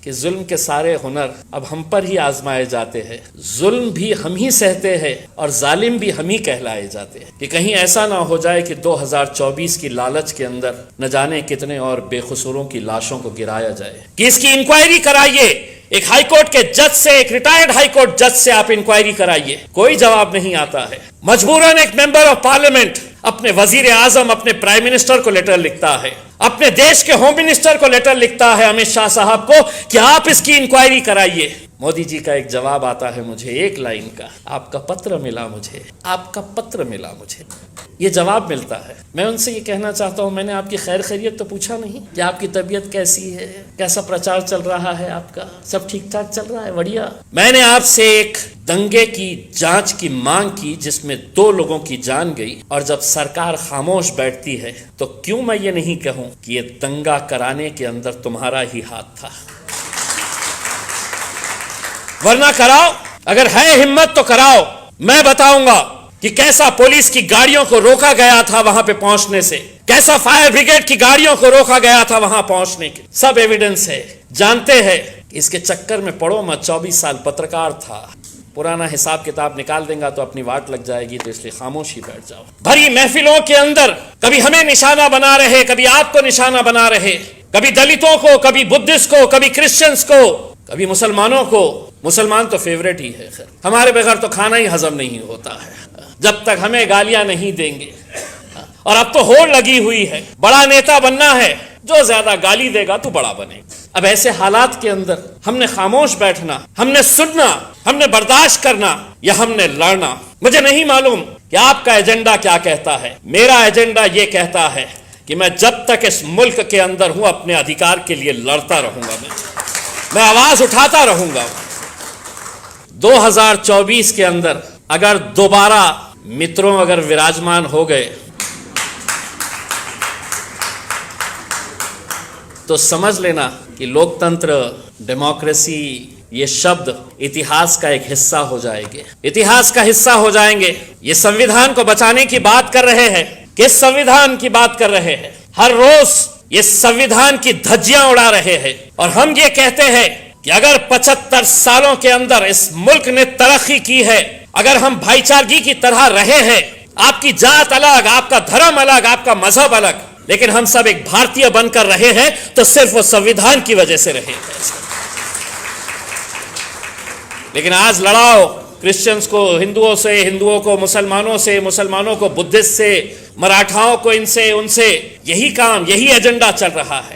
कि जुल्म के सारे हुनर अब हम पर ही आजमाए जाते हैं, जुल्म भी हम ही सहते हैं और जालिम भी हम ही कहलाए जाते हैं। कि कहीं ऐसा ना हो जाए कि 2024 की लालच के अंदर न जाने कितने और बेकसूरों की लाशों को गिराया जाए। कि इसकी इंक्वायरी कराइए, एक हाईकोर्ट के जज से, एक रिटायर्ड हाईकोर्ट जज से आप इंक्वायरी कराइए, कोई जवाब नहीं आता है। मजबूरन एक मेंबर ऑफ पार्लियामेंट अपने वजीर आजम, अपने प्राइम मिनिस्टर को लेटर लिखता है, अपने देश के होम मिनिस्टर को लेटर लिखता है, अमित शाह साहब को, कि आप इसकी इंक्वायरी कराइए। मोदी जी का एक जवाब आता है मुझे, एक लाइन का, आपका पत्र मिला मुझे, आपका पत्र मिला मुझे, ये जवाब मिलता है। मैं उनसे ये कहना चाहता हूं, मैंने आपकी खैर खैरियत तो पूछा नहीं कि आपकी तबीयत कैसी है, कैसा प्रचार चल रहा है, आपका सब ठीक ठाक चल रहा है, बढ़िया। मैंने आपसे एक दंगे की जांच की मांग की जिसमें 2 लोगों की जान गई, और जब सरकार खामोश बैठती है तो क्यों मैं ये नहीं कहूं कि ये दंगा कराने के अंदर तुम्हारा ही हाथ था। वरना कराओ, अगर है हिम्मत तो कराओ। मैं बताऊंगा कि कैसा पुलिस की गाड़ियों को रोका गया था वहां पे पहुंचने से, कैसा फायर ब्रिगेड की गाड़ियों को रोका गया था वहां पहुंचने के, सब एविडेंस है। जानते हैं इसके चक्कर में पड़ो मत। 24 साल पत्रकार था, पुराना हिसाब किताब निकाल देगा तो अपनी वाट लग जाएगी, तो इसलिए खामोश ही बैठ जाओ। भरी महफिलों के अंदर कभी हमें निशाना बना रहे, कभी आपको निशाना बना रहे, कभी दलितों को, कभी बुद्धिस्ट को, कभी क्रिश्चियंस को, कभी मुसलमानों को। मुसलमान तो फेवरेट ही है, खैर हमारे बगैर तो खाना ही हजम नहीं होता है जब तक हमें गालियां नहीं देंगे। और अब तो होड़ लगी हुई है, बड़ा नेता बनना है, जो ज्यादा गाली देगा तो बड़ा बनेगा। अब ऐसे हालात के अंदर हमने खामोश बैठना, हमने सुनना, हमने बर्दाश्त करना, या हमने लड़ना। मुझे नहीं मालूम कि आपका एजेंडा क्या कहता है। मेरा एजेंडा यह कहता है कि मैं जब तक इस मुल्क के अंदर हूं अपने अधिकार के लिए लड़ता रहूंगा, मैं आवाज उठाता रहूंगा। 2024 के अंदर अगर दोबारा मित्रों अगर विराजमान हो गए तो समझ लेना कि लोकतंत्र, डेमोक्रेसी, ये शब्द इतिहास का एक हिस्सा हो जाएंगे, इतिहास का हिस्सा हो जाएंगे। ये संविधान को बचाने की बात कर रहे हैं, किस संविधान की बात कर रहे हैं? हर रोज ये संविधान की धज्जियां उड़ा रहे हैं। और हम ये कहते हैं कि अगर 75 सालों के अंदर इस मुल्क ने तरक्की की है, अगर हम भाईचारगी की तरह रहे हैं, आपकी जात अलग, आपका धर्म अलग, आपका मजहब अलग, लेकिन हम सब एक भारतीय बनकर रहे हैं, तो सिर्फ वो संविधान की वजह से रहे हैं। लेकिन आज लड़ाओ क्रिश्चियंस को हिंदुओं से, हिंदुओं को मुसलमानों से, मुसलमानों को बुद्धिस्ट से, मराठाओं को इनसे उनसे, यही काम, यही एजेंडा चल रहा है।